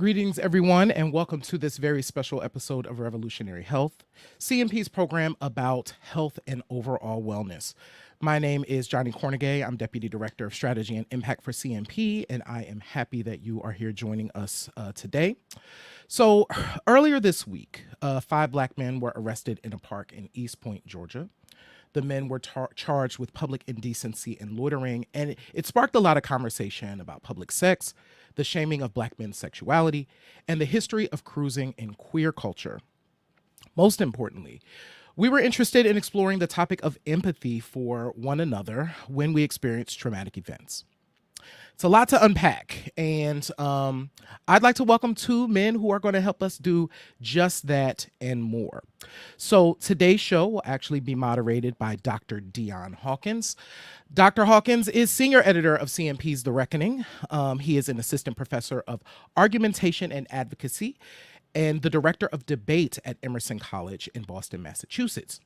Greetings, everyone, and welcome to this very special episode of Revolutionary Health, CMP's program about health and overall wellness. My name is Johnny Cornegay. I'm Deputy Director of Strategy and Impact for CMP, and I am happy that you are here joining us today. So, earlier this week, 5 Black men were arrested in a park in East Point, Georgia. The men were charged with public indecency and loitering, and it sparked a lot of conversation about public sex, the shaming of Black men's sexuality, and the history of cruising in queer culture. Most importantly, we were interested in exploring the topic of empathy for one another when we experience traumatic events. It's a lot to unpack, and I'd like to welcome 2 men who are going to help us do just that and more. So today's show will actually be moderated by Dr. Deion Hawkins. Dr. Hawkins is senior editor of CMP's The Reckoning. He is an assistant professor of argumentation and advocacy and the director of debate at Emerson College in Boston, Massachusetts.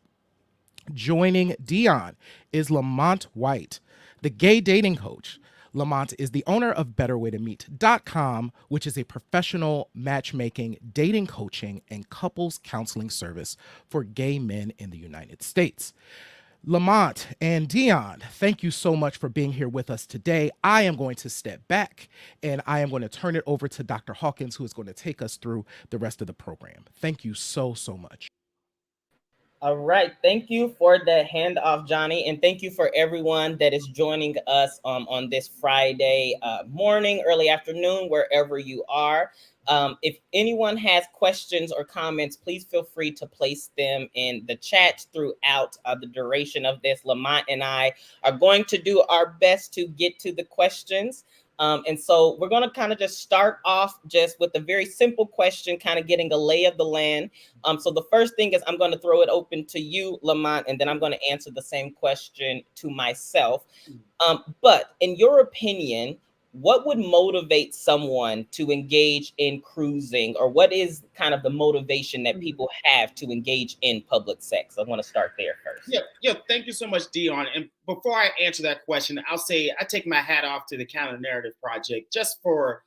Joining Deion is Lamont White, the gay dating coach. Lamont is the owner of BetterWayToMeet.com, which is a professional matchmaking, dating coaching, and couples counseling service for gay men in the United States. Lamont and Deion, thank you so much for being here with us today. I am going to step back and I am going to turn it over to Dr. Hawkins, who is going to take us through the rest of the program. Thank you so much. All right. Thank you for the handoff, Johnny. And thank you for everyone that is joining us on this Friday morning, early afternoon, wherever you are. If anyone has questions or comments, please feel free to place them in the chat throughout the duration of this. Lamont and I are going to do our best to get to the questions. And so we're going to kind of just start off just with a very simple question, kind of getting a lay of the land. So the first thing is I'm going to throw it open to you, Lamont, and then I'm going to answer the same question to myself. But in your opinion, what would motivate someone to engage in cruising, or what is kind of the motivation that people have to engage in public sex? I want to start there first. Yeah. Thank you so much, Deion. And before I answer that question, I'll say I take my hat off to the Counter Narrative Project just for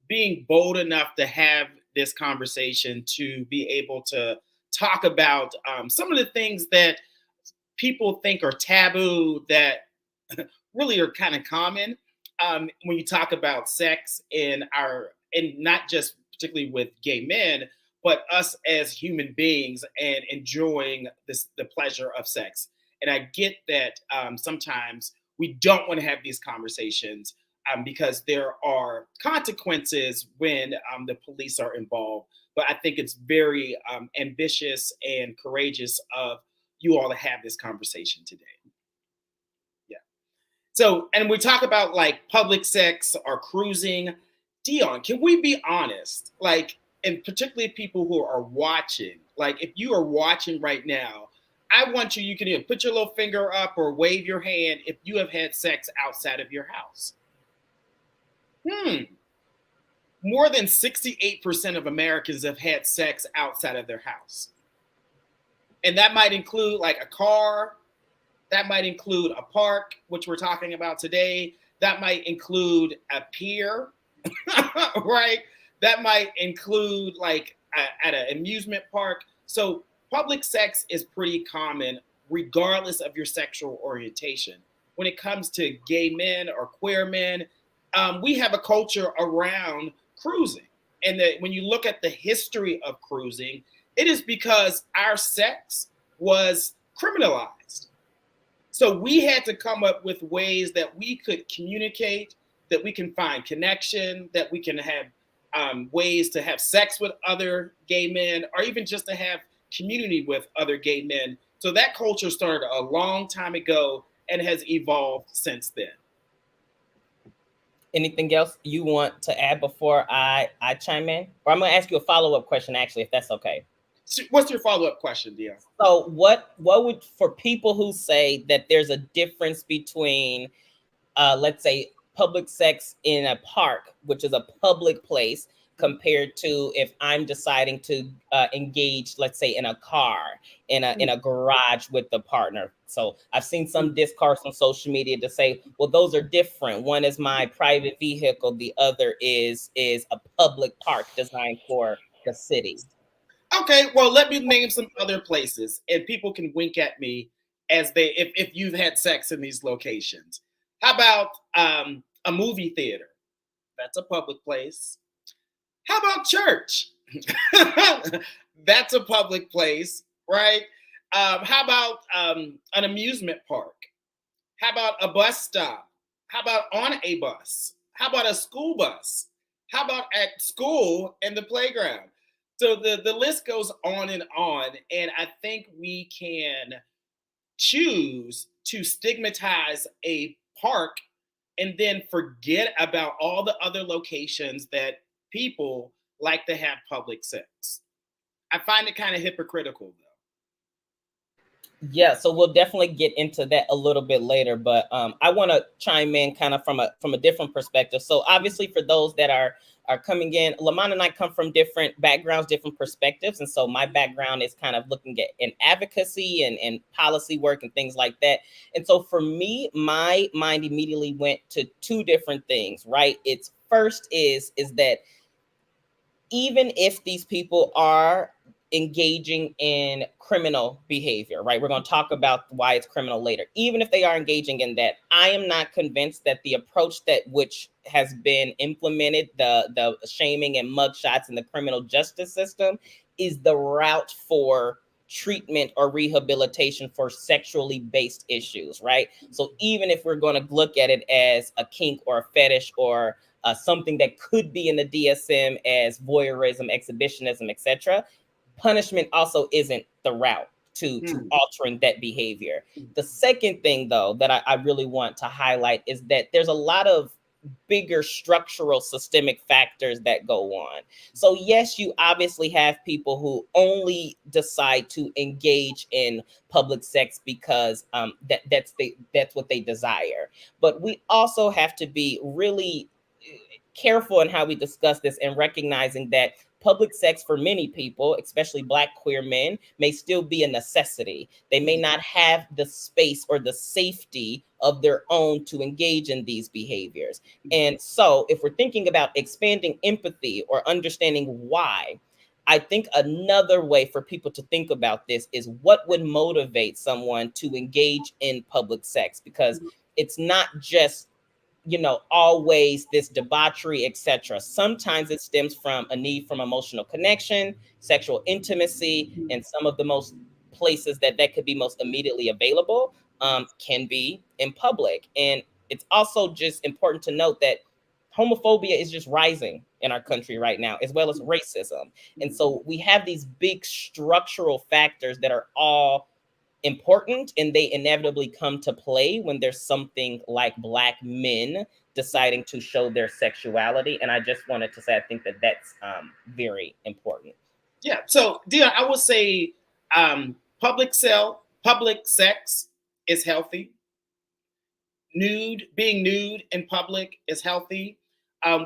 being bold enough to have this conversation, to be able to talk about some of the things that people think are taboo that really are kind of common. When you talk about sex and not just particularly with gay men, but us as human beings and enjoying the pleasure of sex. And I get that sometimes we don't want to have these conversations because there are consequences when the police are involved. But I think it's very ambitious and courageous of you all to have this conversation today. So, and we talk about like public sex or cruising. Deion, can we be honest? Like, and particularly people who are watching, like if you are watching right now, I want you can either put your little finger up or wave your hand if you have had sex outside of your house. More than 68% of Americans have had sex outside of their house. And that might include like a car. That might include a park, which we're talking about today. That might include a pier, right? That might include like at an amusement park. So public sex is pretty common regardless of your sexual orientation. When it comes to gay men or queer men, we have a culture around cruising. And that when you look at the history of cruising, it is because our sex was criminalized. So we had to come up with ways that we could communicate, that we can find connection, that we can have ways to have sex with other gay men, or even just to have community with other gay men. So that culture started a long time ago and has evolved since then. Anything else you want to add before I chime in? Or I'm going to ask you a follow-up question, actually, if that's okay. What's your follow-up question, Deion? So what would, for people who say that there's a difference between, let's say, public sex in a park, which is a public place, compared to if I'm deciding to engage, let's say, in a car, in a garage with the partner. So I've seen some discourse on social media to say, well, those are different. One is my private vehicle, the other is a public park designed for the city. Okay, well, let me name some other places, and people can wink at me as they if you've had sex in these locations. How about a movie theater? That's a public place. How about church? That's a public place, right? How about an amusement park? How about a bus stop? How about on a bus? How about a school bus? How about at school and the playground? So the list goes on. And I think we can choose to stigmatize a park and then forget about all the other locations that people like to have public sex. I find it kind of hypocritical, though. Yeah, so we'll definitely get into that a little bit later, but I want to chime in kind of from a different perspective. So obviously, for those that are coming in, Lamont and I come from different backgrounds, different perspectives, and so my background is kind of looking at in advocacy and policy work and things like that. And so for me, my mind immediately went to two different things. Right? It's first is that even if these people are engaging in criminal behavior, right? We're going to talk about why it's criminal later. Even if they are engaging in that, I am not convinced that the approach that which has been implemented, the shaming and mugshots in the criminal justice system, is the route for treatment or rehabilitation for sexually based issues, right? So even if we're going to look at it as a kink or a fetish or something that could be in the DSM as voyeurism, exhibitionism, etc., punishment also isn't the route to altering that behavior. The second thing, though, that I really want to highlight is that there's a lot of bigger structural systemic factors that go on. So yes, you obviously have people who only decide to engage in public sex because that's what they desire. But we also have to be really careful in how we discuss this and recognizing that public sex for many people, especially Black queer men, may still be a necessity. They may not have the space or the safety of their own to engage in these behaviors. And so if we're thinking about expanding empathy or understanding why, I think another way for people to think about this is what would motivate someone to engage in public sex, because it's not just always this debauchery, etc. Sometimes it stems from a need from emotional connection, sexual intimacy, and some of the most places that could be most immediately available can be in public. And it's also just important to note that homophobia is just rising in our country right now, as well as racism. And so we have these big structural factors that are all important, and they inevitably come to play when there's something like Black men deciding to show their sexuality. And I just wanted to say, I think that that's very important. Yeah. So, Deion, I would say public sex is healthy. Being nude in public is healthy.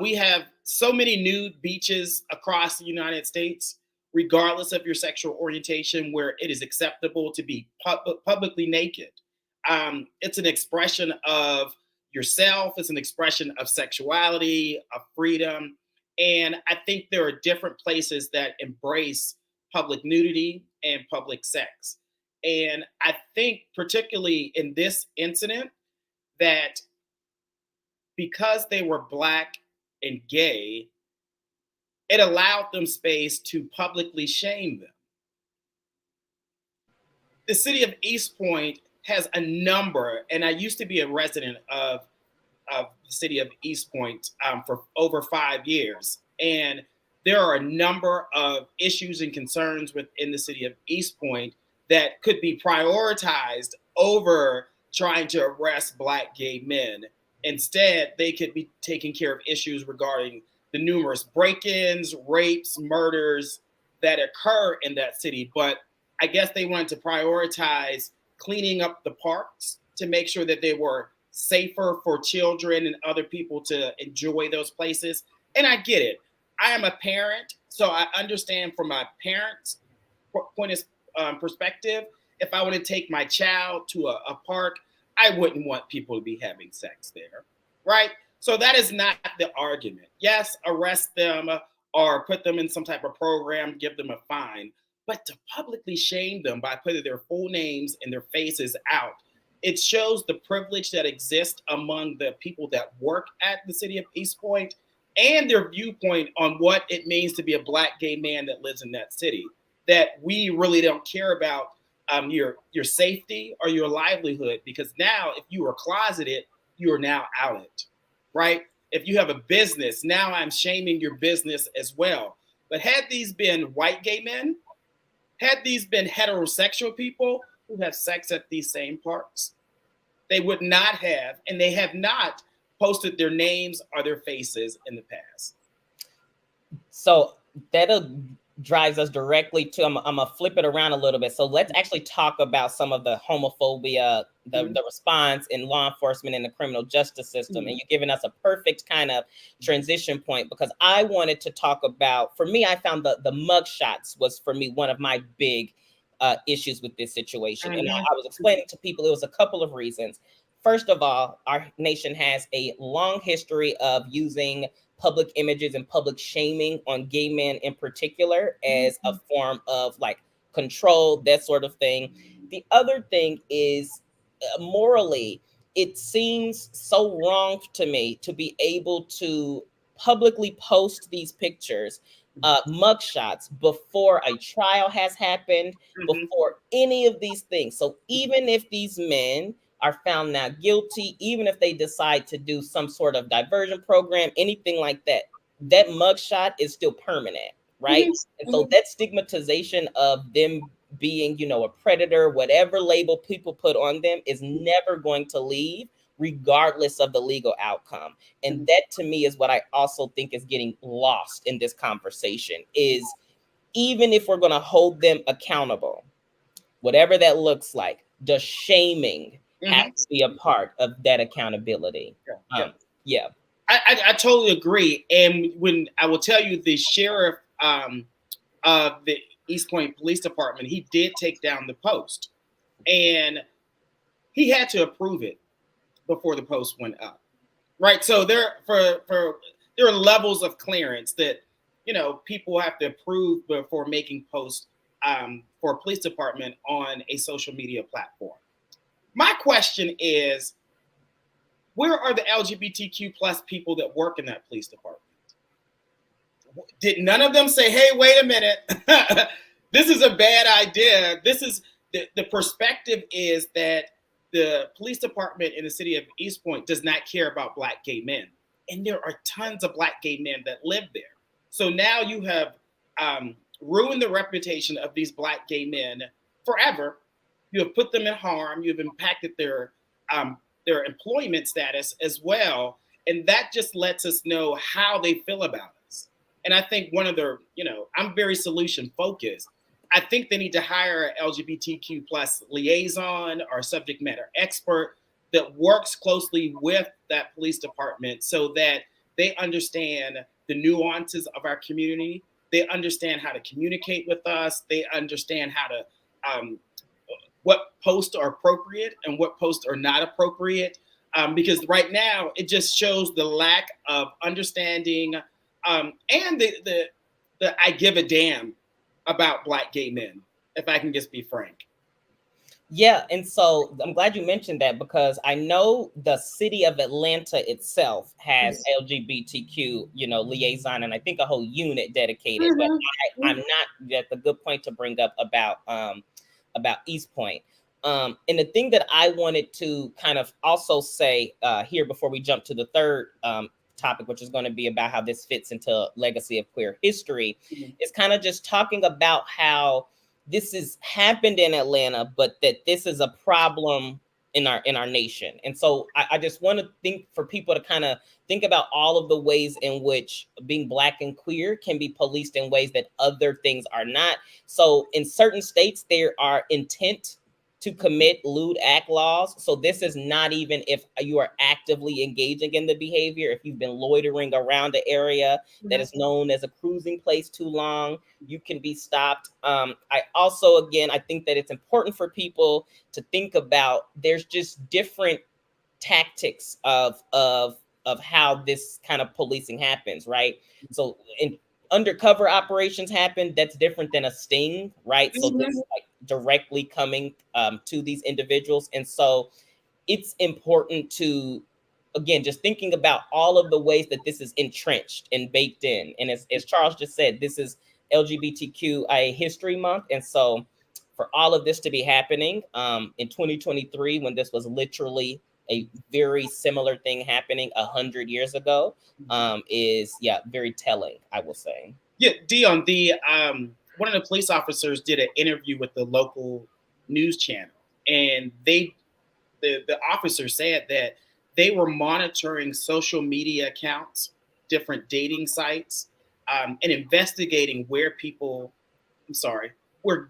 We have so many nude beaches across the United States, regardless of your sexual orientation, where it is acceptable to be publicly naked. It's an expression of yourself. It's an expression of sexuality, of freedom. And I think there are different places that embrace public nudity and public sex. And I think particularly in this incident, that because they were Black and gay, it allowed them space to publicly shame them. The city of East Point has a number, and I used to be a resident of the city of East Point for over 5 years. And there are a number of issues and concerns within the city of East Point that could be prioritized over trying to arrest Black gay men. Instead, they could be taking care of issues regarding the numerous break-ins, rapes, murders that occur in that city. But I guess they wanted to prioritize cleaning up the parks to make sure that they were safer for children and other people to enjoy those places. And I get it. I am a parent, so I understand from my parents' point of perspective. If I want to take my child to a park, I wouldn't want people to be having sex there, right? So that is not the argument. Yes, arrest them or put them in some type of program, give them a fine, but to publicly shame them by putting their full names and their faces out, it shows the privilege that exists among the people that work at the city of East Point and their viewpoint on what it means to be a Black gay man that lives in that city. That we really don't care about your safety or your livelihood, because now if you are closeted, you are now outed, right? If you have a business, now I'm shaming your business as well. But had these been white gay men, had these been heterosexual people who have sex at these same parks, they would not have, and they have not posted their names or their faces in the past. So that drives us directly to, I'm gonna flip it around a little bit. So let's actually talk about some of the homophobia, the response in law enforcement and the criminal justice system. And you're giving us a perfect kind of transition point, because I wanted to talk about, for me, I found the mug shots was, for me, one of my big issues with this situation. And I was explaining to people, it was a couple of reasons. First of all, our nation has a long history of using public images and public shaming on gay men in particular as a form of like control, that sort of thing. The other thing is morally, it seems so wrong to me to be able to publicly post these pictures, mugshots, before a trial has happened, before any of these things. So even if these men are found not guilty, even if they decide to do some sort of diversion program, anything like that, that mugshot is still permanent, right? And so that stigmatization of them being, you know, a predator, whatever label people put on them, is never going to leave, regardless of the legal outcome. And that, to me, is what I also think is getting lost in this conversation, is even if we're going to hold them accountable, whatever that looks like, does shaming have to be a part of that accountability? Yeah. I totally agree. And when I will tell you, the sheriff of the East Point Police Department, he did take down the post, and he had to approve it before the post went up, right? So there are levels of clearance that, you know, people have to approve before making posts for a police department on a social media platform. My question is, where are the LGBTQ plus people that work in that police department? Did none of them say, hey, wait a minute, this is a bad idea? This is the perspective is that the police department in the city of East Point does not care about Black gay men. And there are tons of Black gay men that live there. So now you have ruined the reputation of these Black gay men forever. You have put them in harm. You have impacted their employment status as well. And that just lets us know how they feel about us. And I think one of the, you know, I'm very solution focused. I think they need to hire an LGBTQ plus liaison or subject matter expert that works closely with that police department so that they understand the nuances of our community. They understand how to communicate with us. They understand how to, what posts are appropriate and what posts are not appropriate. Because right now it just shows the lack of understanding and the I give a damn about Black gay men, if I can just be frank. Yeah, and so I'm glad you mentioned that, because I know the city of Atlanta itself has LGBTQ, you know, liaison, and I think a whole unit dedicated. But I'm not. That's a good point to bring up about East Point. And the thing that I wanted to kind of also say here before we jump to the third topic, which is going to be about how this fits into legacy of queer history, is kind of just talking about how this has happened in Atlanta, but that this is a problem in our nation. And so I just want to think for people to kind of think about all of the ways in which being Black and queer can be policed in ways that other things are not. So in certain states, there are intent to commit lewd act laws. So this is not even if you are actively engaging in the behavior. If you've been loitering around the area that is known as a cruising place too long, you can be stopped. I also, again, I think that it's important for people to think about there's just different tactics of how this kind of policing happens, right? So in undercover operations happen, that's different than a sting, right? So this like directly coming to these individuals. And so it's important to, again, just thinking about all of the ways that this is entrenched and baked in. And as Charles just said, this is LGBTQIA History Month. And so for all of this to be happening in 2023, when this was literally a very similar thing happening 100 years ago, is very telling, I will say. Yeah, Deion, the one of the police officers did an interview with the local news channel, and the officer said that they were monitoring social media accounts, different dating sites, and investigating where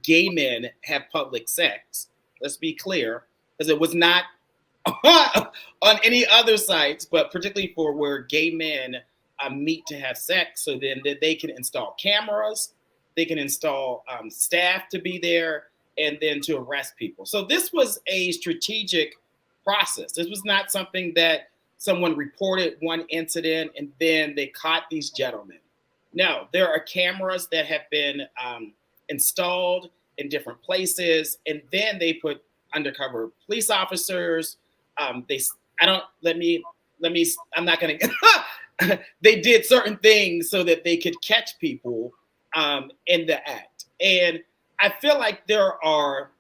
gay men have public sex. Let's be clear, because it was not on any other sites, but particularly for where gay men meet to have sex. So then they can install cameras, they can install staff to be there, and then to arrest people. So this was a strategic process. This was not something that someone reported one incident and then they caught these gentlemen. No, there are cameras that have been installed in different places, and then they put undercover police officers. I'm not going to, they did certain things so that they could catch people in the act. And I feel like there are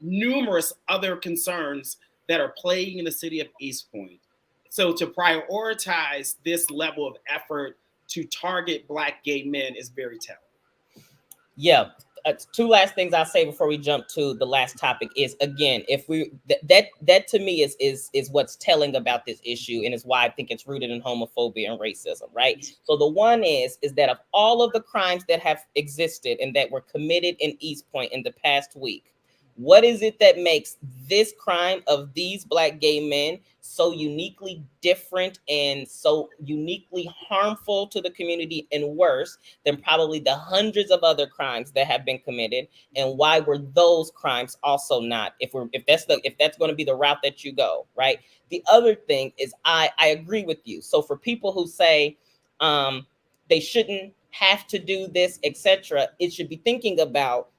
numerous other concerns that are plaguing in the city of East Point. So to prioritize this level of effort to target Black gay men is very telling. Yeah. Two last things I'll say before we jump to the last topic is, again, if we that to me is what's telling about this issue, and is why I think it's rooted in homophobia and racism, right? So the one is that of all of the crimes that have existed and that were committed in East Point in the past week, what is it that makes this crime of these Black gay men so uniquely different and so uniquely harmful to the community and worse than probably the hundreds of other crimes that have been committed? And why were those crimes also not, if that's going to be the route that you go, right? The other thing is I agree with you. So for people who say they shouldn't have to do this, etc., it should be thinking about,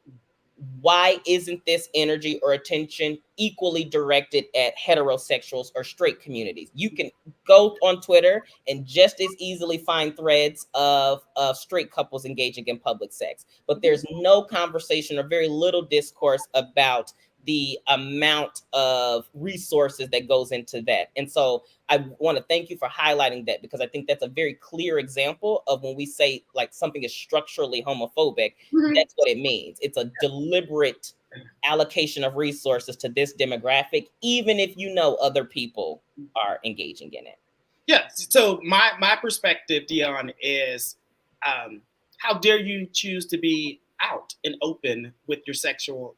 why isn't this energy or attention equally directed at heterosexuals or straight communities? You can go on Twitter and just as easily find threads of straight couples engaging in public sex, but there's no conversation or very little discourse about the amount of resources that goes into that. And so I want to thank you for highlighting that, because I think that's a very clear example of when we say like something is structurally homophobic, that's what it means. It's a deliberate allocation of resources to this demographic, even if you know other people are engaging in it. Yeah. So my perspective, Deion, is how dare you choose to be out and open with your sexuality,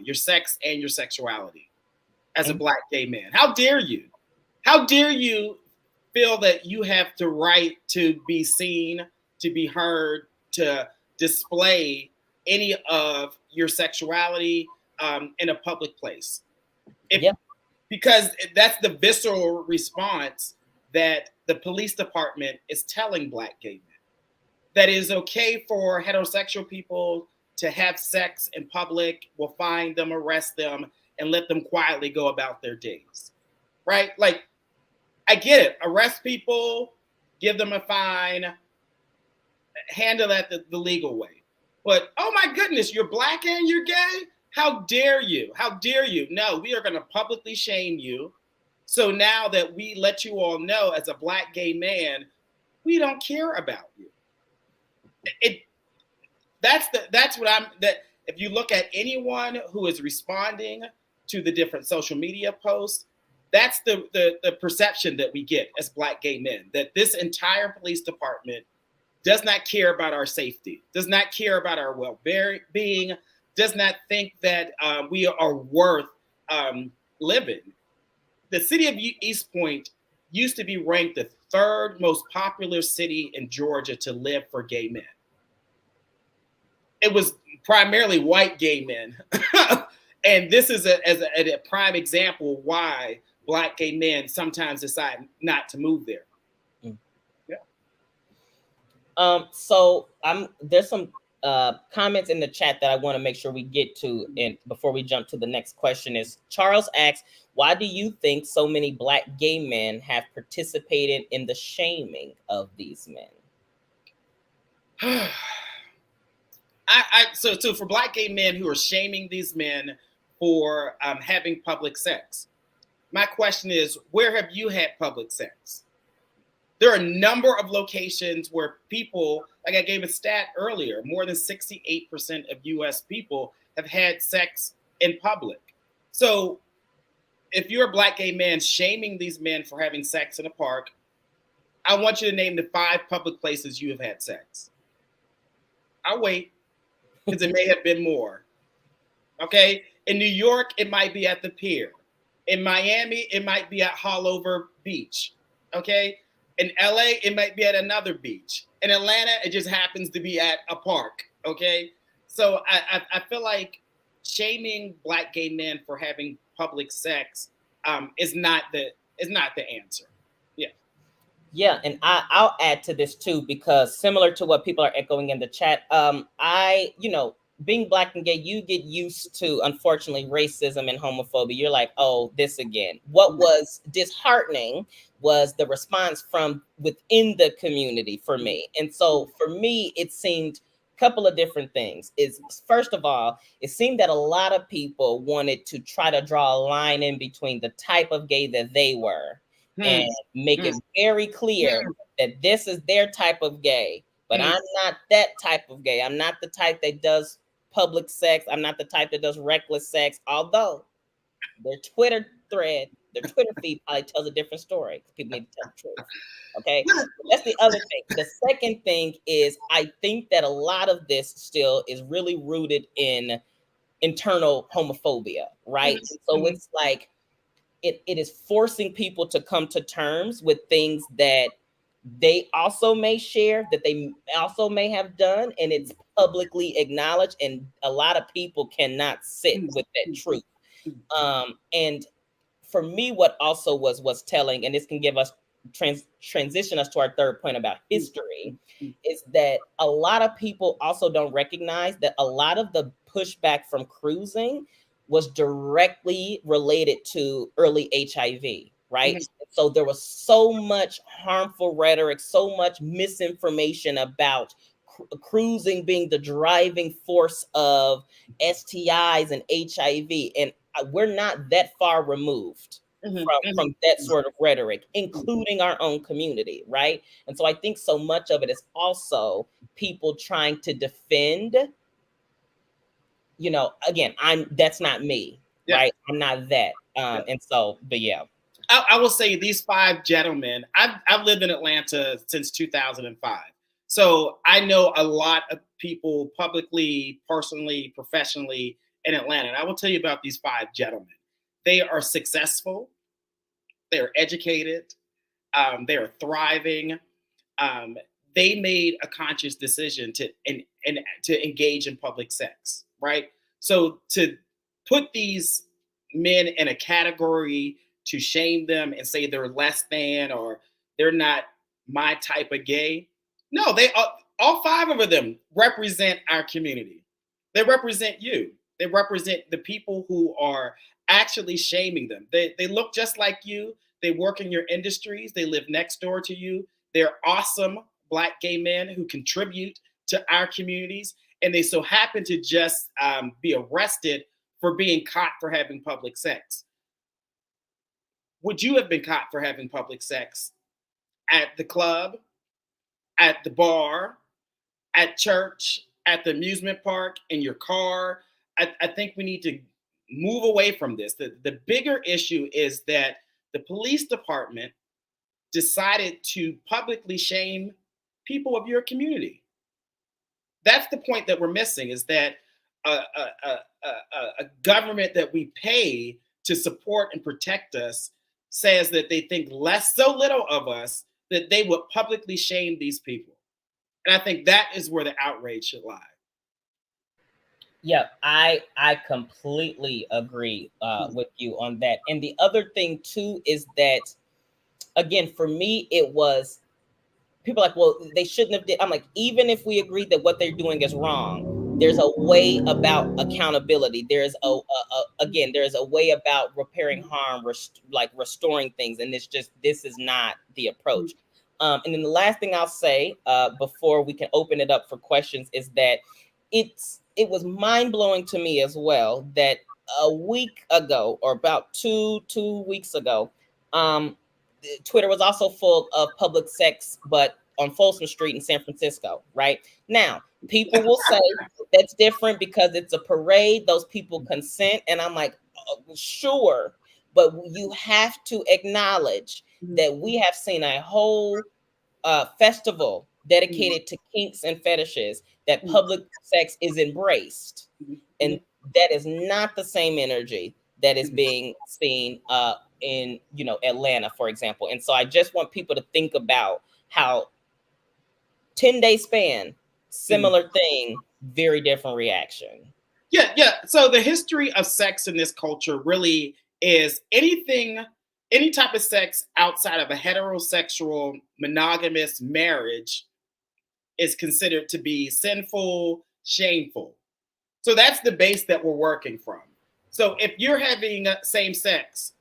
your sex and your sexuality as a Black gay man? How dare you? How dare you feel that you have the right to be seen, to be heard, to display any of your sexuality in a public place? Because that's the visceral response that the police department is telling Black gay men. That it is okay for heterosexual people to have sex in public. We'll find them, arrest them, and let them quietly go about their days. Right? Like, I get it. Arrest people, give them a fine, handle that the legal way. But, oh my goodness, you're Black and you're gay? How dare you? How dare you? No, we are going to publicly shame you. So now that we let you all know as a Black gay man, we don't care about you. If you look at anyone who is responding to the different social media posts, that's the perception that we get as Black gay men, that this entire police department does not care about our safety, does not care about our well-being, does not think that we are worth living. The city of East Point used to be ranked the third most popular city in Georgia to live for gay men. It was primarily white gay men. And this is a prime example why Black gay men sometimes decide not to move there. Yeah. So there's some comments in the chat that I want to make sure we get to, and before we jump to the next question is Charles asks, why do you think so many Black gay men have participated in the shaming of these men? So for Black gay men who are shaming these men for having public sex, my question is, where have you had public sex? There are a number of locations where people, like I gave a stat earlier, more than 68% of US people have had sex in public. So if you're a Black gay man shaming these men for having sex in a park, I want you to name the 5 public places you have had sex. I'll wait, because it may have been more. Okay? In New York, it might be at the pier. In Miami, it might be at Hollover Beach. Okay? In LA, it might be at another beach. In Atlanta, it just happens to be at a park. Okay? So I feel like shaming Black gay men for having public sex is not the answer. Yeah. Yeah, and I'll add to this too, because similar to what people are echoing in the chat, being Black and gay, you get used to, unfortunately, racism and homophobia. You're like, oh, this again. What was disheartening was the response from within the community for me. And so for me, it seemed a couple of different things. First of all, it seemed that a lot of people wanted to try to draw a line in between the type of gay that they were and make it very clear that this is their type of gay, but I'm not that type of gay. I'm not the type that does public sex. I'm not the type that does reckless sex, although their Twitter feed probably tells a different story. People need to tell the truth. Okay, that's the other thing. The second thing is, I think that a lot of this still is really rooted in internal homophobia, right? So it's like it is forcing people to come to terms with things that they also may share, that they also may have done, and it's publicly acknowledged, and a lot of people cannot sit with that truth. And for me, what also was telling, and this can give us transition us to our third point about history, is that a lot of people also don't recognize that a lot of the pushback from cruising was directly related to early HIV, right? So there was so much harmful rhetoric, so much misinformation about cruising being the driving force of STIs and HIV. And we're not that far removed from that sort of rhetoric, including our own community, right? And so I think so much of it is also people trying to defend, again, that's not me, right? I'm not that. And so, but yeah. I will say these 5 gentlemen, I've lived in Atlanta since 2005. So I know a lot of people publicly, personally, professionally in Atlanta. And I will tell you about these 5 gentlemen. They are successful. They are educated. They are thriving. They made a conscious decision to engage in public sex, right? So to put these men in a category, to shame them and say they're less than or they're not my type of gay. No, they all 5 of them represent our community. They represent you. They represent the people who are actually shaming them. They look just like you. They work in your industries. They live next door to you. They're awesome Black gay men who contribute to our communities. And they so happen to just be arrested for being caught for having public sex. Would you have been caught for having public sex at the club, at the bar, at church, at the amusement park, in your car? I think we need to move away from this. The bigger issue is that the police department decided to publicly shame people of your community. That's the point that we're missing, is that a government that we pay to support and protect us says that they think so little of us that they would publicly shame these people. And I think that is where the outrage should lie. Yeah, I completely agree with you on that. And the other thing too is that, again, for me, it was people like, well, they shouldn't have did. I'm like, even if we agree that what they're doing is wrong, there's a way about accountability. There's again, there's a way about repairing harm, like restoring things, and this is not the approach. And then the last thing I'll say before we can open it up for questions is that it was mind blowing to me as well that a week ago, or about two weeks ago, Twitter was also full of public sex, but on Folsom Street in San Francisco. Right now, people will say that's different because it's a parade. Those people consent, and I'm like, sure, but you have to acknowledge that we have seen a whole festival dedicated to kinks and fetishes, that public sex is embraced, and that is not the same energy that is being seen in Atlanta, for example. And so I just want people to think about how 10-day span, similar thing, very different reaction. Yeah. So the history of sex in this culture really is any type of sex outside of a heterosexual monogamous marriage is considered to be sinful, shameful. So that's the base that we're working from. So if you're having same sex,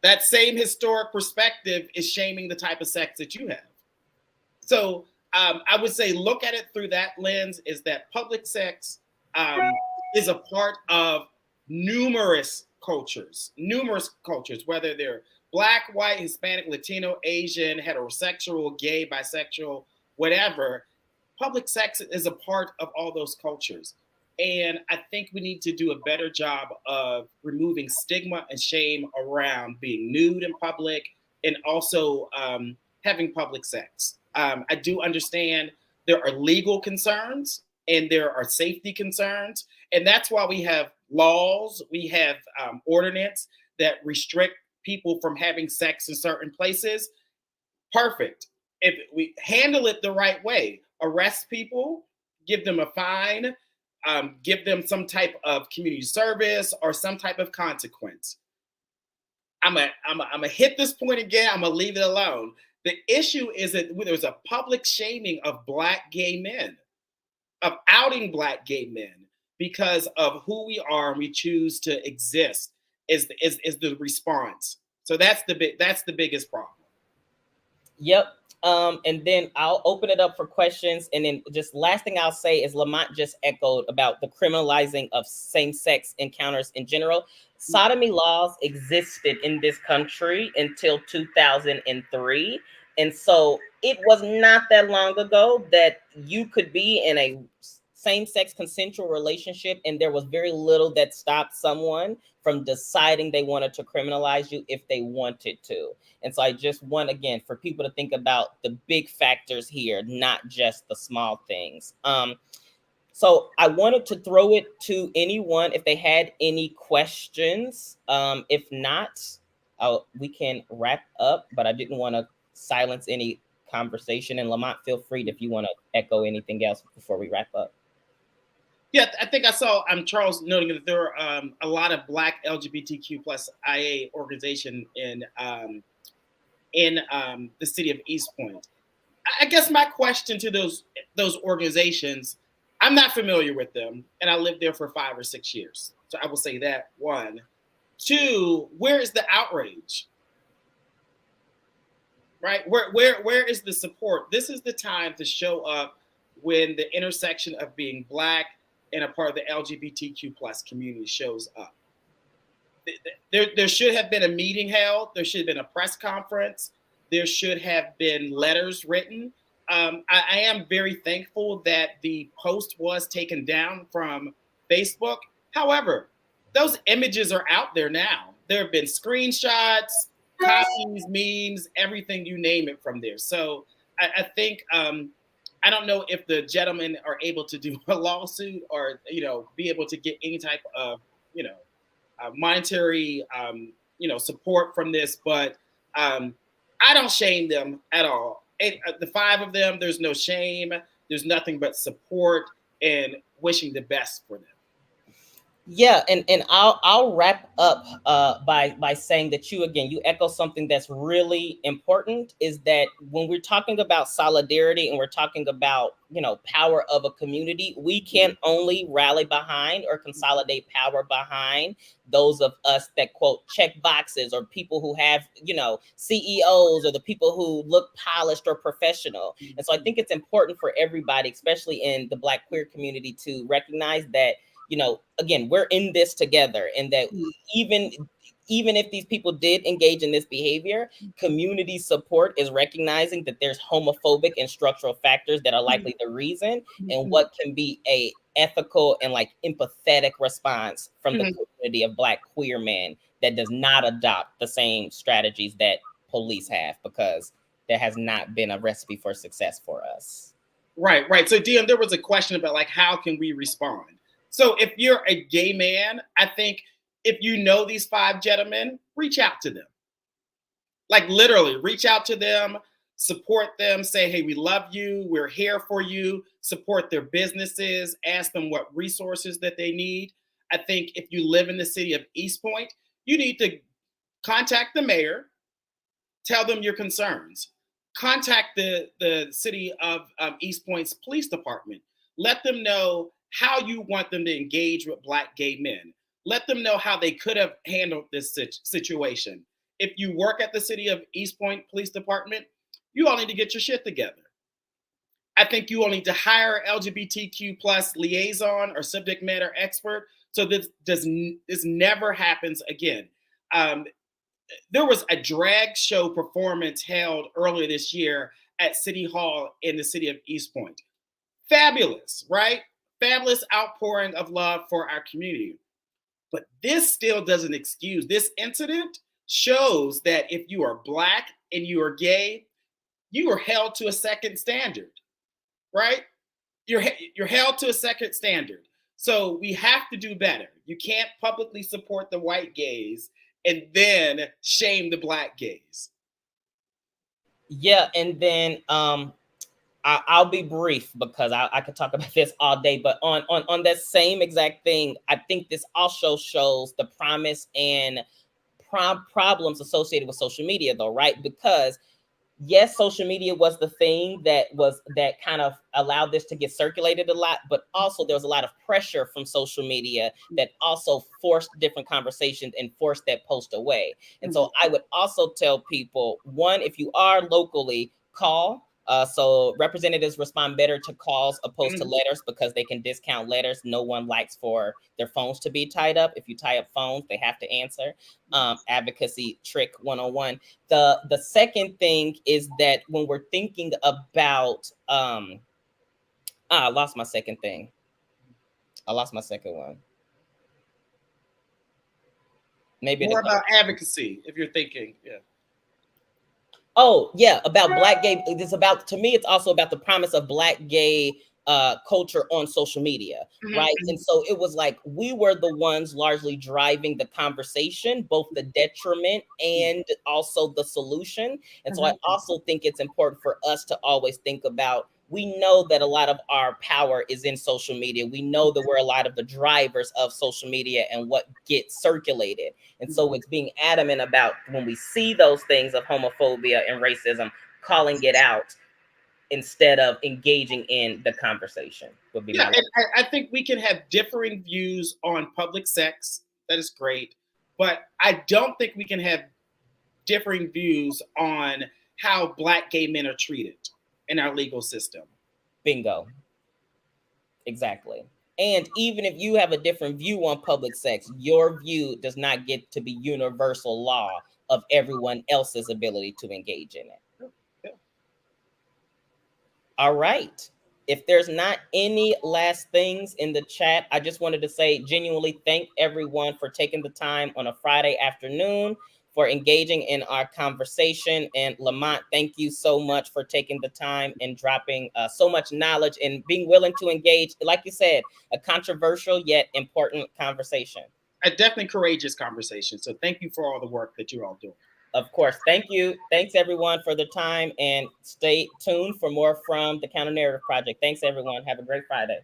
that same historic perspective is shaming the type of sex that you have. So I would say look at it through that lens, is that public sex is a part of numerous cultures, whether they're Black, white, Hispanic, Latino, Asian, heterosexual, gay, bisexual, whatever. Public sex is a part of all those cultures. And I think we need to do a better job of removing stigma and shame around being nude in public, and also having public sex. I do understand there are legal concerns and there are safety concerns. And that's why we have laws, we have ordinance that restrict people from having sex in certain places. Perfect. If we handle it the right way, arrest people, give them a fine, give them some type of community service or some type of consequence. I'm gonna hit this point again. I'm gonna leave it alone. The issue is that there's a public shaming of Black gay men, of outing Black gay men because of who we are and we choose to exist is the response. So that's the biggest problem. Yep. And then I'll open it up for questions. And then just last thing I'll say is Lamont just echoed about the criminalizing of same-sex encounters in general. Sodomy laws existed in this country until 2003. And so it was not that long ago that you could be in a same-sex consensual relationship, and there was very little that stopped someone from deciding they wanted to criminalize you if they wanted to. And so I just want, again, for people to think about the big factors here, not just the small things. So I wanted to throw it to anyone if they had any questions. If not, we can wrap up, but I didn't want to silence any conversation. And Lamont, feel free if you want to echo anything else before we wrap up. Yeah, I think I saw Charles noting that there are a lot of Black LGBTQ plus IA organization in the city of East Point. I guess my question to those organizations, I'm not familiar with them, and I lived there for 5 or 6 years. So I will say that, one. Two, where is the outrage? Right? Where is the support? This is the time to show up when the intersection of being Black and a part of the LGBTQ plus community shows up. There should have been a meeting held. There should have been a press conference. There should have been letters written. I am very thankful that the post was taken down from Facebook. However, those images are out there now. There have been screenshots, copies, memes, everything, you name it, from there. So I think I don't know if the gentlemen are able to do a lawsuit or, be able to get any type of, monetary, support from this, but I don't shame them at all. The five of them, there's no shame. There's nothing but support and wishing the best for them. Yeah, and I'll wrap up by saying that you echo something that's really important, is that when we're talking about solidarity and we're talking about power of a community, we can only rally behind or consolidate power behind those of us that quote check boxes, or people who have CEOs, or the people who look polished or professional. And so I think it's important for everybody, especially in the Black queer community, to recognize that again, we're in this together, and that even if these people did engage in this behavior, community support is recognizing that there's homophobic and structural factors that are likely the reason, and what can be a ethical and empathetic response from the community of Black queer men that does not adopt the same strategies that police have, because there has not been a recipe for success for us. Right. So Deion, there was a question about how can we respond? So if you're a gay man, I think if you know these five gentlemen, reach out to them. Literally, reach out to them, support them, say, hey, we love you, we're here for you, support their businesses, ask them what resources that they need. I think if you live in the city of East Point, you need to contact the mayor, tell them your concerns. Contact the city of East Point's police department. Let them know how you want them to engage with Black gay men. Let them know how they could have handled this situation. If you work at the city of East Point Police Department, you all need to get your shit together. I think you all need to hire LGBTQ plus liaison or subject matter expert, so this never happens again. There was a drag show performance held earlier this year at City Hall in the city of East Point. Fabulous, right? Fabulous outpouring of love for our community. But this still doesn't excuse, this incident shows that if you are Black and you are gay, you are held to a second standard, right? You're held to a second standard. So we have to do better. You can't publicly support the white gays and then shame the Black gays. Yeah, and then I'll be brief, because I could talk about this all day, but on that same exact thing, I think this also shows the promise and problems associated with social media, though, right? Because yes, social media was the thing that kind of allowed this to get circulated a lot, but also there was a lot of pressure from social media that also forced different conversations and forced that post away. And so I would also tell people, one, if you are locally, call. So representatives respond better to calls opposed to letters, because they can discount letters. No one likes for their phones to be tied up. If you tie up phones, they have to answer. Advocacy trick 101. The second thing is that when we're thinking about, I lost my second thing. I lost my second one. Maybe more about advocacy, if you're thinking, yeah. Oh, yeah, about Black gay. To me, it's also about the promise of Black gay culture on social media, right? And so it was we were the ones largely driving the conversation, both the detriment and also the solution. And so I also think it's important for us to always think about, we know that a lot of our power is in social media. We know that we're a lot of the drivers of social media and what gets circulated. And so it's being adamant about, when we see those things of homophobia and racism, calling it out instead of engaging in the conversation would be and I think we can have differing views on public sex. That is great. But I don't think we can have differing views on how Black gay men are treated in our legal system. Bingo. Exactly. And even if you have a different view on public sex, your view does not get to be universal law of everyone else's ability to engage in it. Yeah. All right. If there's not any last things in the chat, I just wanted to say, genuinely thank everyone for taking the time on a Friday afternoon for engaging in our conversation. And Lamont, thank you so much for taking the time and dropping so much knowledge and being willing to engage, like you said, a controversial yet important conversation. A definitely courageous conversation. So thank you for all the work that you're all doing. Of course. Thank you. Thanks, everyone, for the time. And stay tuned for more from the Counter Narrative Project. Thanks, everyone. Have a great Friday.